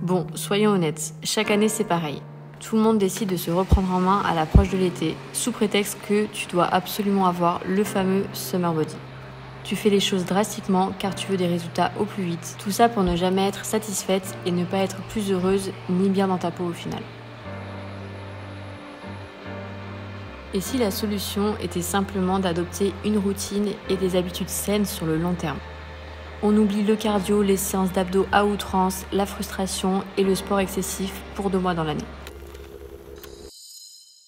Bon, soyons honnêtes, chaque année c'est pareil. Tout le monde décide de se reprendre en main à l'approche de l'été, sous prétexte que tu dois absolument avoir le fameux summer body. Tu fais les choses drastiquement car tu veux des résultats au plus vite. Tout ça pour ne jamais être satisfaite et ne pas être plus heureuse ni bien dans ta peau au final. Et si la solution était simplement d'adopter une routine et des habitudes saines sur le long terme? On oublie le cardio, les séances d'abdos à outrance, la frustration et le sport excessif pour 2 mois dans l'année.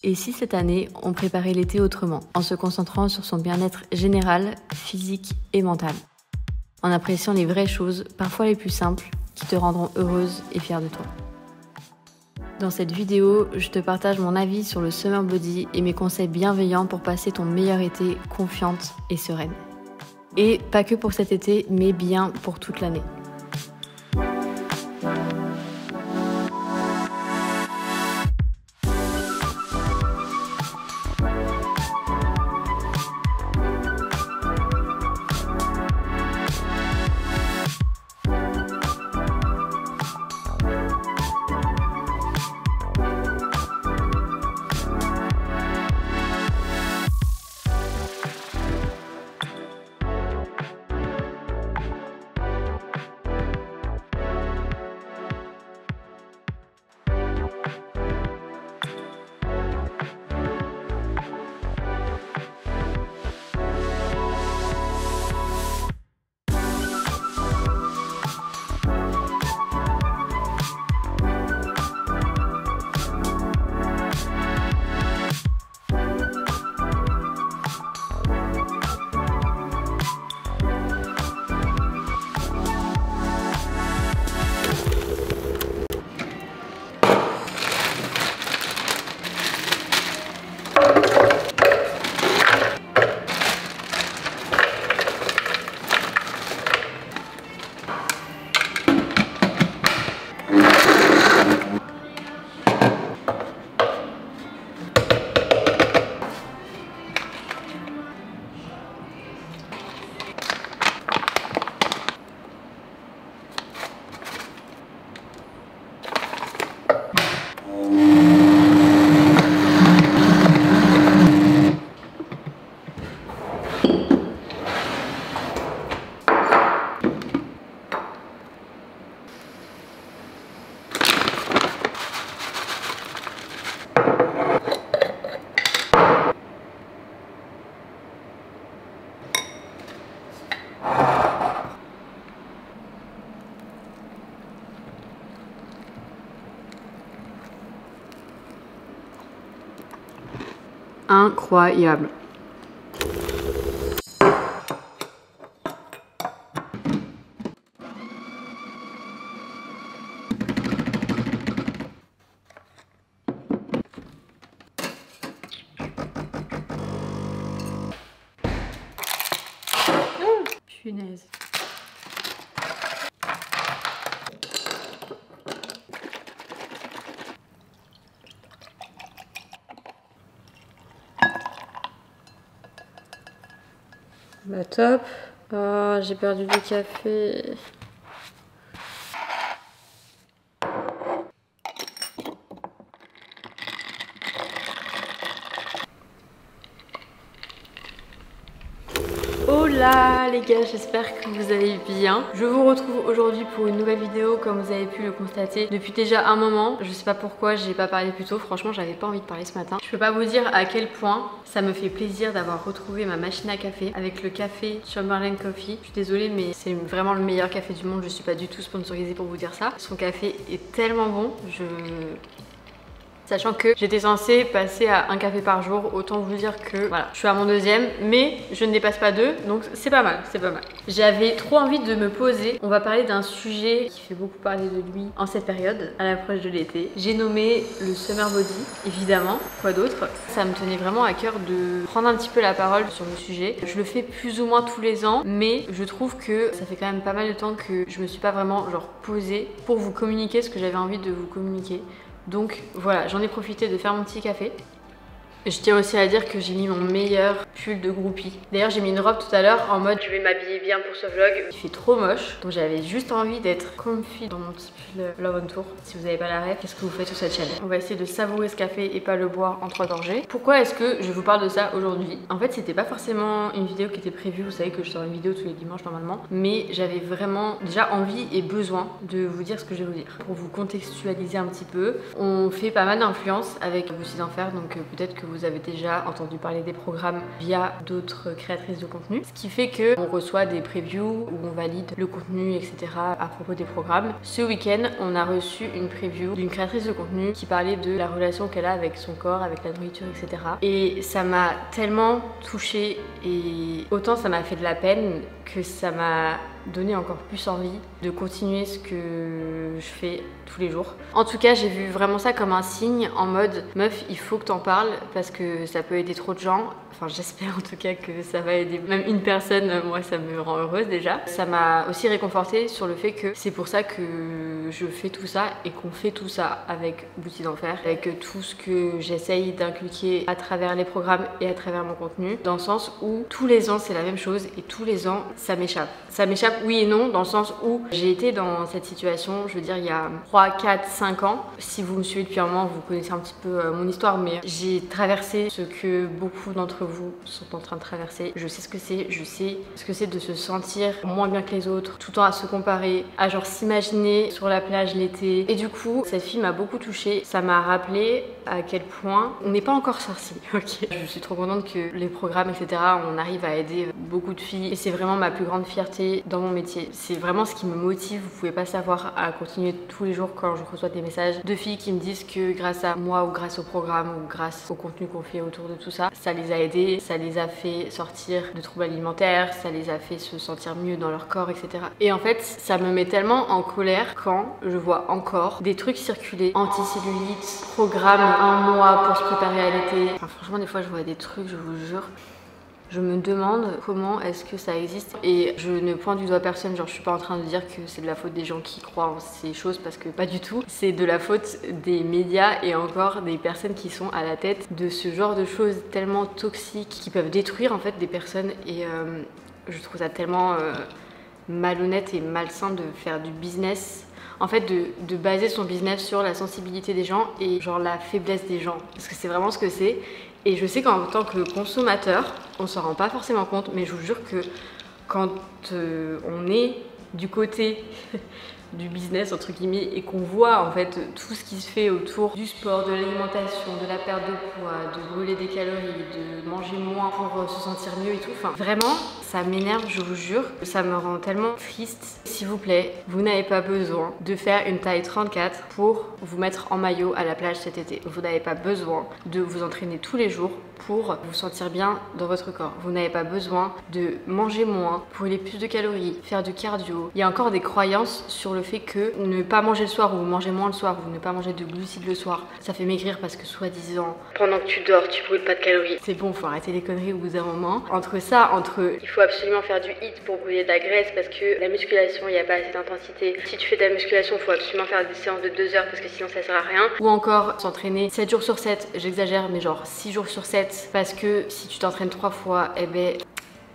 Et si cette année, on préparait l'été autrement, en se concentrant sur son bien-être général, physique et mental, en appréciant les vraies choses, parfois les plus simples, qui te rendront heureuse et fière de toi. Dans cette vidéo, je te partage mon avis sur le summer body et mes conseils bienveillants pour passer ton meilleur été confiante et sereine. Et pas que pour cet été, mais bien pour toute l'année. Incroyable. Punaise. Bah top. Oh, j'ai perdu du café. Oh là les gars, j'espère que vous allez bien. Je vous retrouve aujourd'hui pour une nouvelle vidéo comme vous avez pu le constater depuis déjà un moment. Je sais pas pourquoi j'ai pas parlé plus tôt, franchement j'avais pas envie de parler ce matin. Je peux pas vous dire à quel point ça me fait plaisir d'avoir retrouvé ma machine à café avec le café Chamberlain Coffee. Je suis désolée mais c'est vraiment le meilleur café du monde, je suis pas du tout sponsorisée pour vous dire ça. Son café est tellement bon, sachant que j'étais censée passer à 1 café par jour, autant vous dire que voilà, je suis à mon 2e, mais je ne dépasse pas 2, donc c'est pas mal, c'est pas mal. J'avais trop envie de me poser. On va parler d'un sujet qui fait beaucoup parler de lui en cette période, à l'approche de l'été. J'ai nommé le summer body, évidemment, quoi d'autre. Ça me tenait vraiment à cœur de prendre un petit peu la parole sur le sujet. Je le fais plus ou moins tous les ans, mais je trouve que ça fait quand même pas mal de temps que je me suis pas vraiment genre posée pour vous communiquer ce que j'avais envie de vous communiquer. Donc voilà, j'en ai profité de faire mon petit café. Je tiens aussi à dire que j'ai mis mon meilleur pull de groupie. D'ailleurs j'ai mis une robe tout à l'heure en mode je vais m'habiller bien pour ce vlog. Il fait trop moche, donc j'avais juste envie d'être comfy dans mon petit pull Love on Tour. Si vous n'avez pas la rêve, qu'est-ce que vous faites sur cette chaîne? On va essayer de savourer ce café et pas le boire en 3 gorgées. Pourquoi est-ce que je vous parle de ça aujourd'hui? En fait c'était pas forcément une vidéo qui était prévue, vous savez que je sors une vidéo tous les dimanches normalement, mais j'avais vraiment déjà envie et besoin de vous dire ce que je vais vous dire. Pour vous contextualiser un petit peu, on fait pas mal d'influence avec Boosty d'Enfer, donc peut-être que vous avez déjà entendu parler des programmes via d'autres créatrices de contenu, ce qui fait que on reçoit des previews où on valide le contenu, etc. à propos des programmes. Ce week-end, on a reçu une preview d'une créatrice de contenu qui parlait de la relation qu'elle a avec son corps, avec la nourriture, etc. Et ça m'a tellement touchée et autant ça m'a fait de la peine que ça m'a donné encore plus envie de continuer ce que je fais tous les jours. En tout cas, j'ai vu vraiment ça comme un signe en mode meuf, il faut que t'en parles parce que ça peut aider trop de gens. Enfin, j'espère en tout cas que ça va aider même une personne. Moi, ça me rend heureuse déjà. Ça m'a aussi réconfortée sur le fait que c'est pour ça que je fais tout ça et qu'on fait tout ça avec Boosty d'Enfer, avec tout ce que j'essaye d'inculquer à travers les programmes et à travers mon contenu, dans le sens où tous les ans c'est la même chose et tous les ans ça m'échappe. Ça m'échappe oui et non, dans le sens où j'ai été dans cette situation, je veux dire il y a 3, 4, 5 ans. Si vous me suivez depuis un moment, vous connaissez un petit peu mon histoire, mais j'ai traversé ce que beaucoup d'entre vous sont en train de traverser. Je sais ce que c'est, je sais ce que c'est de se sentir moins bien que les autres, tout le temps à se comparer, à genre s'imaginer sur la plage l'été. Et du coup, cette fille m'a beaucoup touchée. Ça m'a rappelé à quel point on n'est pas encore sorti. Ok. Je suis trop contente que les programmes, etc., on arrive à aider beaucoup de filles. Et c'est vraiment ma plus grande fierté dans mon métier. C'est vraiment ce qui me motive. Vous pouvez pas savoir à continuer tous les jours quand je reçois des messages de filles qui me disent que grâce à moi ou grâce au programme ou grâce au contenu qu'on fait autour de tout ça, ça les a aidées, ça les a fait sortir de troubles alimentaires, ça les a fait se sentir mieux dans leur corps, etc. Et en fait, ça me met tellement en colère quand je vois encore des trucs circuler, anti-cellulite, programme 1 mois pour se préparer à l'été. Enfin, franchement, des fois, je vois des trucs, je vous jure. Je me demande comment est-ce que ça existe et je ne pointe du doigt personne, genre je suis pas en train de dire que c'est de la faute des gens qui croient en ces choses parce que pas du tout. C'est de la faute des médias et encore des personnes qui sont à la tête de ce genre de choses tellement toxiques qui peuvent détruire en fait des personnes et je trouve ça tellement malhonnête et malsain de faire du business. En fait, de baser son business sur la sensibilité des gens et genre la faiblesse des gens. Parce que c'est vraiment ce que c'est. Et je sais qu'en tant que consommateur, on s'en rend pas forcément compte, mais je vous jure que quand on est du côté du business entre guillemets et qu'on voit en fait tout ce qui se fait autour du sport, de l'alimentation, de la perte de poids, de brûler des calories, de manger moins pour se sentir mieux et tout, enfin vraiment ça m'énerve, je vous jure, ça me rend tellement triste. S'il vous plaît, vous n'avez pas besoin de faire une taille 34 pour vous mettre en maillot à la plage cet été. Vous n'avez pas besoin de vous entraîner tous les jours pour vous sentir bien dans votre corps. Vous n'avez pas besoin de manger moins, brûler plus de calories, faire du cardio. Il y a encore des croyances sur le fait que ne pas manger le soir ou manger moins le soir ou ne pas manger de glucides le soir, ça fait maigrir parce que soi-disant pendant que tu dors, tu brûles pas de calories. C'est bon, faut arrêter les conneries au bout d'un moment. Entre ça, il faut absolument faire du HIIT pour brûler de la graisse parce que la musculation, il n'y a pas assez d'intensité. Si tu fais de la musculation, il faut absolument faire des séances de 2 heures parce que sinon ça sert à rien. Ou encore s'entraîner 7 jours sur 7, j'exagère mais genre 6 jours sur 7 parce que si tu t'entraînes 3 fois, eh ben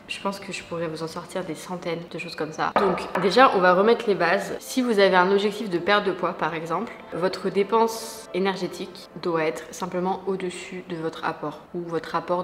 je pense que je pourrais vous en sortir des centaines de choses comme ça. Donc déjà, on va remettre les bases. Si vous avez un objectif de perte de poids par exemple, votre dépense énergétique doit être simplement au-dessus de votre apport. Ou votre apport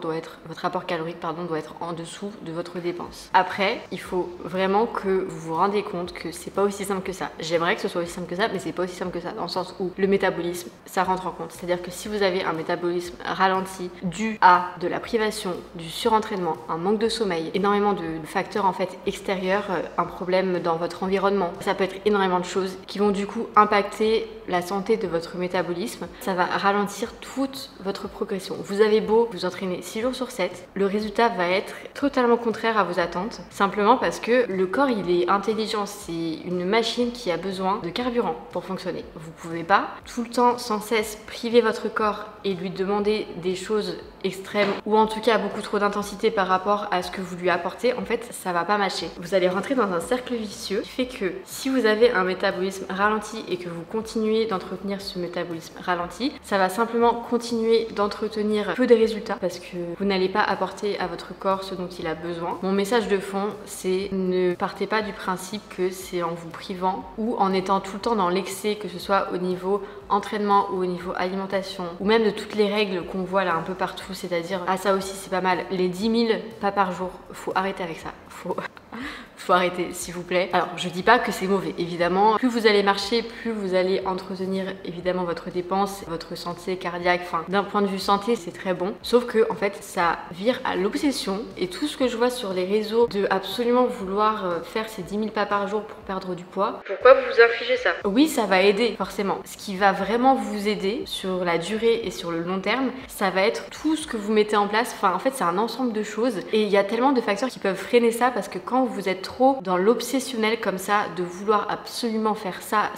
calorique doit être en dessous de votre dépense. Après, il faut vraiment que vous vous rendez compte que c'est pas aussi simple que ça. J'aimerais que ce soit aussi simple que ça, mais c'est pas aussi simple que ça, dans le sens où le métabolisme, ça rentre en compte. C'est-à-dire que si vous avez un métabolisme ralenti dû à de la privation, du surentraînement, un manque de sommeil, énormément de facteurs en fait extérieurs, un problème dans votre environnement. Ça peut être énormément de choses qui vont du coup impacter la santé de votre métabolisme. Ça va ralentir toute votre progression. Vous avez beau vous entraîner 6 jours sur 7, le résultat va être totalement contraire à vos attentes, simplement parce que le corps il est intelligent, c'est une machine qui a besoin de carburant pour fonctionner. Vous pouvez pas tout le temps sans cesse priver votre corps et lui demander des choses extrêmes ou en tout cas beaucoup trop d'intensité par rapport à ce que vous lui apportez. En fait ça va pas matcher. Vous allez rentrer dans un cercle vicieux qui fait que si vous avez un métabolisme ralenti et que vous continuez continuer d'entretenir ce métabolisme ralenti, ça va simplement continuer d'entretenir peu de résultats parce que vous n'allez pas apporter à votre corps ce dont il a besoin. Mon message de fond, c'est ne partez pas du principe que c'est en vous privant ou en étant tout le temps dans l'excès, que ce soit au niveau entraînement ou au niveau alimentation, ou même de toutes les règles qu'on voit là un peu partout, c'est-à-dire, ah ça aussi c'est pas mal, les 10 000 pas par jour, faut arrêter avec ça, faut arrêter s'il vous plaît. Alors je dis pas que c'est mauvais, évidemment, plus vous allez marcher, plus vous allez entretenir évidemment votre dépense, votre santé cardiaque, enfin d'un point de vue santé c'est très bon, sauf que en fait ça vire à l'obsession et tout ce que je vois sur les réseaux de absolument vouloir faire ces 10 000 pas par jour pour perdre du poids. Pourquoi vous infligez ça? Oui, ça va aider forcément. Ce qui va vraiment vous aider sur la durée et sur le long terme, ça va être tout ce que vous mettez en place. Enfin en fait c'est un ensemble de choses et il y a tellement de facteurs qui peuvent freiner ça parce que quand vous êtes trop dans l'obsessionnel comme ça, de vouloir absolument faire ça,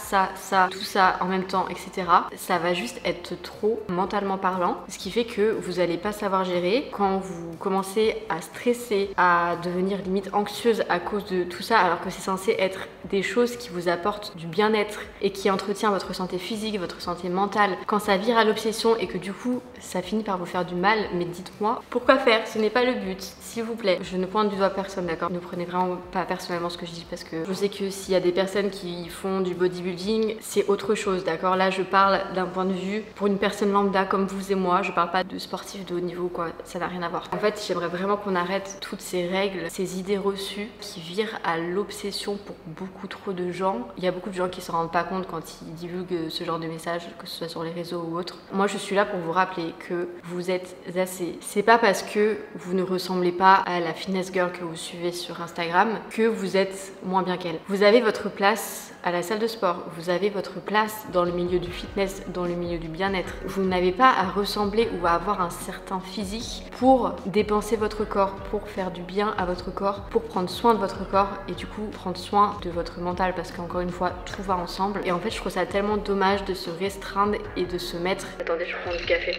tout ça en même temps, etc. Ça va juste être trop mentalement parlant, ce qui fait que vous n'allez pas savoir gérer. Quand vous commencez à stresser, à devenir limite anxieuse à cause de tout ça, alors que c'est censé être des choses qui vous apportent du bien-être et qui entretient votre santé physique, votre santé mentale, quand ça vire à l'obsession et que du coup ça finit par vous faire du mal, mais dites-moi pourquoi faire? Ce n'est pas le but, s'il vous plaît. Je ne pointe du doigt personne, d'accord? Ne prenez vraiment pas personnellement ce que je dis parce que je sais que s'il y a des personnes qui font du bodybuilding, c'est autre chose, d'accord? Là je parle d'un point de vue pour une personne lambda comme vous et moi, je parle pas de sportifs de haut niveau quoi, ça n'a rien à voir. En fait j'aimerais vraiment qu'on arrête toutes ces règles, ces idées reçues qui virent à l'obsession pour beaucoup trop de gens. Il y a beaucoup de gens qui se rendent pas compte quand ils divulguent ce genre de messages, que ce soit sur les réseaux ou autres. Moi je suis là pour vous rappeler que vous êtes assez. C'est pas parce que vous ne ressemblez pas à la fitness girl que vous suivez sur Instagram que vous êtes moins bien qu'elle. Vous avez votre place à la salle de sport, vous avez votre place dans le milieu du fitness, dans le milieu du bien-être. Vous n'avez pas à ressembler ou à avoir un certain physique pour dépenser votre corps, pour faire du bien à votre corps, pour prendre soin de votre corps et du coup prendre soin de votre mental parce qu'encore une fois tout va ensemble. Et en fait je trouve ça tellement dommage de se restreindre et de se mettre... Attendez, je prends du café.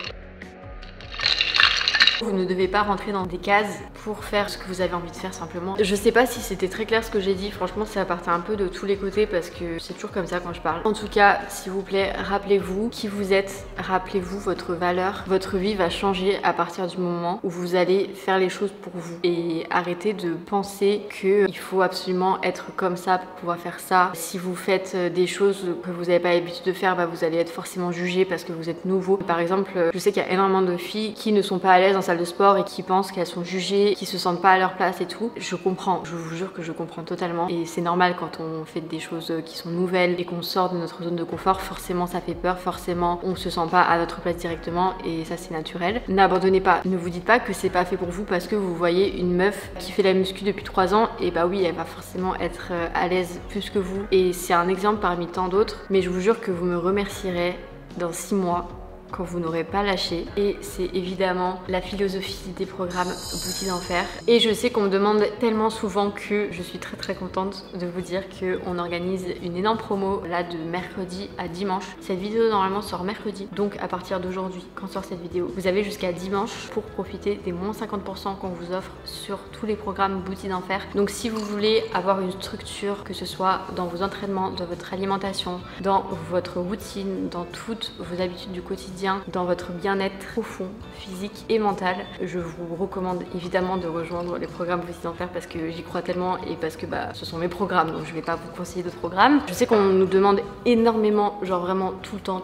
Vous ne devez pas rentrer dans des cases pour faire ce que vous avez envie de faire simplement. Je sais pas si c'était très clair ce que j'ai dit, franchement ça partait un peu de tous les côtés parce que c'est toujours comme ça quand je parle. En tout cas, s'il vous plaît, rappelez-vous qui vous êtes, rappelez-vous votre valeur. Votre vie va changer à partir du moment où vous allez faire les choses pour vous. Et arrêtez de penser qu'il faut absolument être comme ça pour pouvoir faire ça. Si vous faites des choses que vous n'avez pas l'habitude de faire, bah vous allez être forcément jugé parce que vous êtes nouveau. Par exemple, je sais qu'il y a énormément de filles qui ne sont pas à l'aise dans salle de sport et qui pensent qu'elles sont jugées, qui se sentent pas à leur place et tout. Je comprends, je vous jure que je comprends totalement et c'est normal quand on fait des choses qui sont nouvelles et qu'on sort de notre zone de confort, forcément ça fait peur, forcément on se sent pas à notre place directement et ça c'est naturel. N'abandonnez pas, ne vous dites pas que c'est pas fait pour vous parce que vous voyez une meuf qui fait la muscu depuis 3 ans et bah oui elle va forcément être à l'aise plus que vous et c'est un exemple parmi tant d'autres, mais je vous jure que vous me remercierez dans 6 mois quand vous n'aurez pas lâché. Et c'est évidemment la philosophie des programmes Boutique d'Enfer. Et je sais qu'on me demande tellement souvent que je suis très contente de vous dire qu'on organise une énorme promo là de mercredi à dimanche. Cette vidéo normalement sort mercredi, donc à partir d'aujourd'hui quand sort cette vidéo, vous avez jusqu'à dimanche pour profiter des moins 50% qu'on vous offre sur tous les programmes Boutique d'Enfer. Donc si vous voulez avoir une structure, que ce soit dans vos entraînements, dans votre alimentation, dans votre routine, dans toutes vos habitudes du quotidien, dans votre bien-être profond, physique et mental, je vous recommande évidemment de rejoindre les programmes Boutique d'Enfer parce que j'y crois tellement et parce que bah ce sont mes programmes, donc je vais pas vous conseiller d'autres programmes. Je sais qu'on nous demande énormément, genre vraiment tout le temps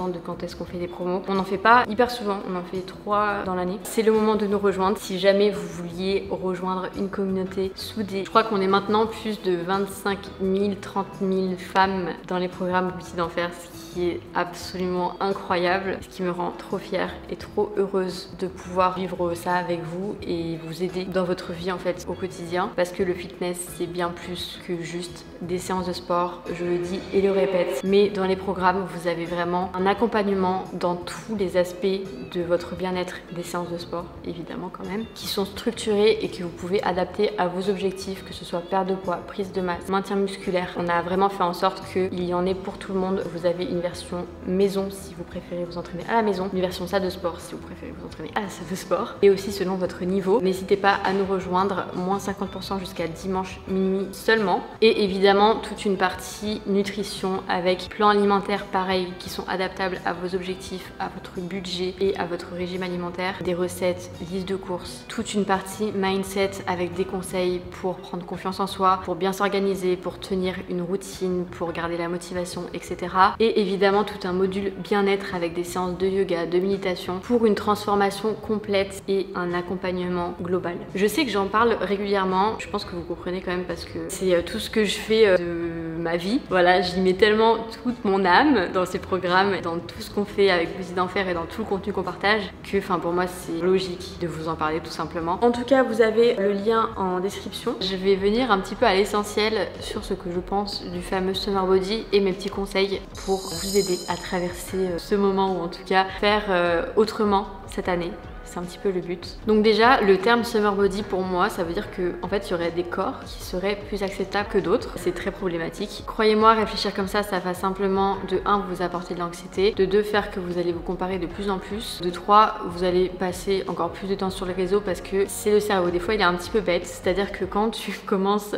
de quand est-ce qu'on fait des promos. On n'en fait pas hyper souvent, on en fait 3 dans l'année. C'est le moment de nous rejoindre si jamais vous vouliez rejoindre une communauté soudée. Je crois qu'on est maintenant plus de 25 000, 30 000 femmes dans les programmes Boutique d'Enfer, ce qui est absolument incroyable. Ce qui me rend trop fière et trop heureuse de pouvoir vivre ça avec vous et vous aider dans votre vie en fait au quotidien parce que le fitness c'est bien plus que juste des séances de sport, je le dis et le répète, mais dans les programmes vous avez vraiment un accompagnement dans tous les aspects de votre bien-être, des séances de sport évidemment quand même, qui sont structurées et que vous pouvez adapter à vos objectifs, que ce soit perte de poids, prise de masse, maintien musculaire. On a vraiment fait en sorte qu'il y en ait pour tout le monde. Vous avez une version maison si vous préférez vous entraîner entraîner à la maison, une version salle de sport si vous préférez vous entraîner à la salle de sport, et aussi selon votre niveau. N'hésitez pas à nous rejoindre, moins 50% jusqu'à dimanche minuit seulement. Et évidemment toute une partie nutrition avec plan alimentaire pareil qui sont adaptables à vos objectifs, à votre budget et à votre régime alimentaire, des recettes, liste de courses, toute une partie mindset avec des conseils pour prendre confiance en soi, pour bien s'organiser, pour tenir une routine, pour garder la motivation, etc. Et évidemment tout un module bien-être avec des séances de yoga, de méditation pour une transformation complète et un accompagnement global. Je sais que j'en parle régulièrement, je pense que vous comprenez quand même parce que c'est tout ce que je fais de ma vie. Voilà, j'y mets tellement toute mon âme dans ces programmes, dans tout ce qu'on fait avec Vous d'Enfer et dans tout le contenu qu'on partage que pour moi c'est logique de vous en parler tout simplement. En tout cas vous avez le lien en description. Je vais venir un petit peu à l'essentiel sur ce que je pense du fameux Summer Body et mes petits conseils pour vous aider à traverser ce moment ou en tout cas faire autrement cette année. C'est un petit peu le but. Donc déjà, le terme Summer Body pour moi, ça veut dire que en fait, il y aurait des corps qui seraient plus acceptables que d'autres. C'est très problématique. Croyez-moi, réfléchir comme ça va simplement de 1 vous apporter de l'anxiété, de 2 faire que vous allez vous comparer de plus en plus, de 3 vous allez passer encore plus de temps sur les réseaux parce que c'est le cerveau. Des fois, il est un petit peu bête, c'est-à-dire que quand tu commences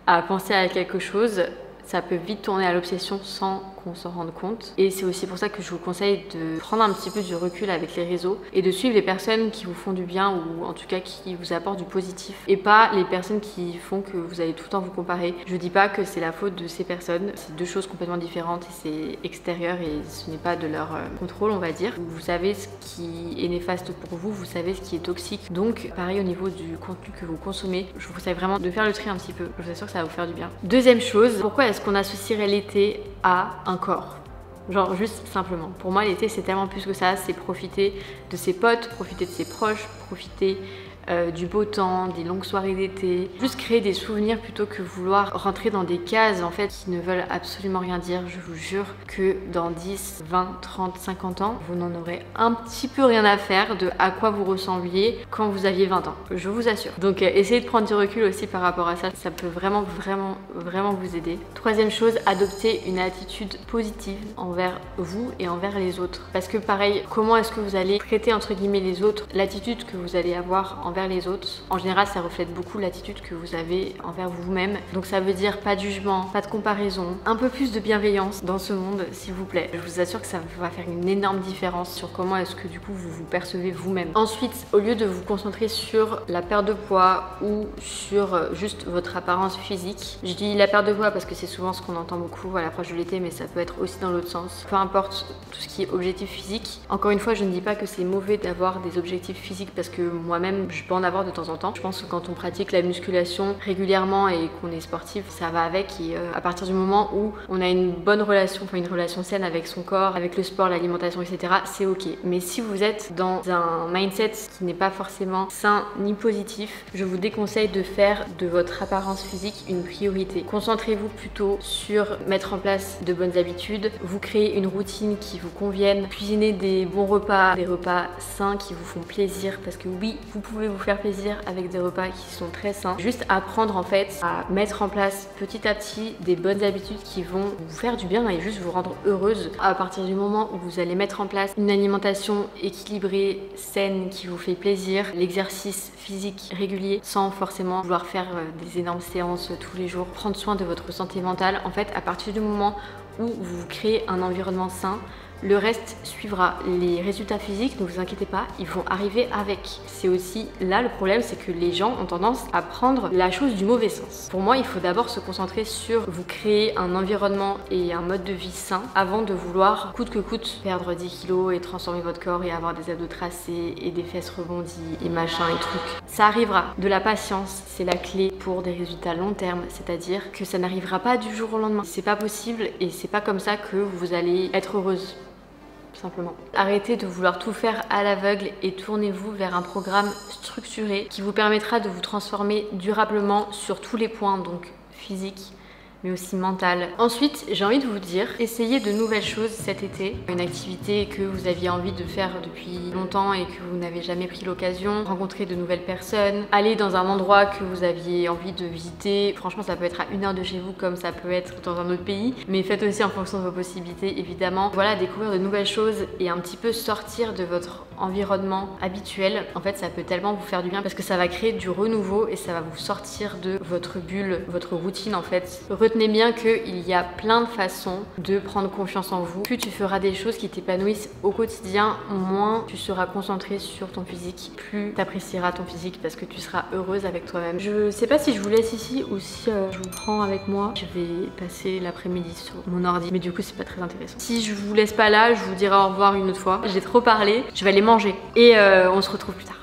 à penser à quelque chose, ça peut vite tourner à l'obsession sans qu'on s'en rende compte. Et c'est aussi pour ça que je vous conseille de prendre un petit peu du recul avec les réseaux et de suivre les personnes qui vous font du bien ou en tout cas qui vous apportent du positif et pas les personnes qui font que vous allez tout le temps vous comparer. Je dis pas que c'est la faute de ces personnes, c'est 2 choses complètement différentes et c'est extérieur et ce n'est pas de leur contrôle on va dire. Vous savez ce qui est néfaste pour vous, vous savez ce qui est toxique. Donc pareil au niveau du contenu que vous consommez, je vous conseille vraiment de faire le tri un petit peu. Je vous assure que ça va vous faire du bien. Deuxième chose, pourquoi est-ce qu'on associerait l'été à un corps? Genre juste simplement. Pour moi l'été c'est tellement plus que ça, c'est profiter de ses potes, profiter de ses proches, profiter du beau temps, des longues soirées d'été, juste créer des souvenirs plutôt que vouloir rentrer dans des cases en fait qui ne veulent absolument rien dire. Je vous jure que dans 10, 20, 30, 50 ans, vous n'en aurez un petit peu rien à faire de à quoi vous ressembliez quand vous aviez 20 ans, je vous assure. Donc essayez de prendre du recul aussi par rapport à ça, ça peut vraiment vous aider. Troisième chose, adopter une attitude positive envers vous et envers les autres. Parce que pareil, comment est-ce que vous allez traiter entre guillemets les autres, l'attitude que vous allez avoir envers les autres, en général ça reflète beaucoup l'attitude que vous avez envers vous-même. Donc ça veut dire pas de jugement, pas de comparaison, un peu plus de bienveillance dans ce monde s'il vous plaît. Je vous assure que ça va faire une énorme différence sur comment est-ce que du coup vous vous percevez vous-même. Ensuite, au lieu de vous concentrer sur la perte de poids ou sur juste votre apparence physique, je dis la perte de poids parce que c'est souvent ce qu'on entend beaucoup à l'approche de l'été, mais ça peut être aussi dans l'autre sens. Peu importe tout ce qui est objectif physique. Encore une fois, je ne dis pas que c'est mauvais d'avoir des objectifs physiques parce que moi-même je peux en avoir de temps en temps. Je pense que quand on pratique la musculation régulièrement et qu'on est sportif, ça va avec et à partir du moment où on a une bonne relation, enfin une relation saine avec son corps, avec le sport, l'alimentation, etc., c'est ok. Mais si vous êtes dans un mindset qui n'est pas forcément sain ni positif, je vous déconseille de faire de votre apparence physique une priorité. Concentrez-vous plutôt sur mettre en place de bonnes habitudes, vous créez une routine qui vous convienne, cuisinez des bons repas, des repas sains qui vous font plaisir parce que oui, vous pouvez vous faire plaisir avec des repas qui sont très sains. Juste apprendre en fait à mettre en place petit à petit des bonnes habitudes qui vont vous faire du bien et juste vous rendre heureuse. À partir du moment où vous allez mettre en place une alimentation équilibrée, saine, qui vous fait plaisir, l'exercice physique régulier sans forcément vouloir faire des énormes séances tous les jours, prendre soin de votre santé mentale, en fait à partir du moment où vous créez un environnement sain, le reste suivra. Les résultats physiques, ne vous inquiétez pas, ils vont arriver avec. C'est aussi là le problème, c'est que les gens ont tendance à prendre la chose du mauvais sens. Pour moi, il faut d'abord se concentrer sur vous créer un environnement et un mode de vie sain avant de vouloir coûte que coûte perdre 10 kilos et transformer votre corps et avoir des abdos tracés et des fesses rebondies et machin et trucs. Ça arrivera. De la patience, c'est la clé pour des résultats long terme, c'est-à-dire que ça n'arrivera pas du jour au lendemain. C'est pas possible et c'est pas comme ça que vous allez être heureuse. Simplement. Arrêtez de vouloir tout faire à l'aveugle et tournez-vous vers un programme structuré qui vous permettra de vous transformer durablement sur tous les points, donc physique, mais aussi mentale. Ensuite, j'ai envie de vous dire, essayez de nouvelles choses cet été. Une activité que vous aviez envie de faire depuis longtemps et que vous n'avez jamais pris l'occasion. Rencontrer de nouvelles personnes. Aller dans un endroit que vous aviez envie de visiter. Franchement, ça peut être à 1 heure de chez vous comme ça peut être dans un autre pays. Mais faites aussi en fonction de vos possibilités, évidemment. Voilà, découvrir de nouvelles choses et un petit peu sortir de votre environnement habituel. En fait, ça peut tellement vous faire du bien parce que ça va créer du renouveau et ça va vous sortir de votre bulle, votre routine en fait. Retenez bien qu'il y a plein de façons de prendre confiance en vous. Plus tu feras des choses qui t'épanouissent au quotidien, moins tu seras concentré sur ton physique, plus tu apprécieras ton physique parce que tu seras heureuse avec toi-même. Je sais pas si je vous laisse ici ou si je vous prends avec moi. Je vais passer l'après-midi sur mon ordi, mais du coup c'est pas très intéressant. Si je vous laisse pas là, je vous dirai au revoir une autre fois. J'ai trop parlé, je vais aller manger et on se retrouve plus tard.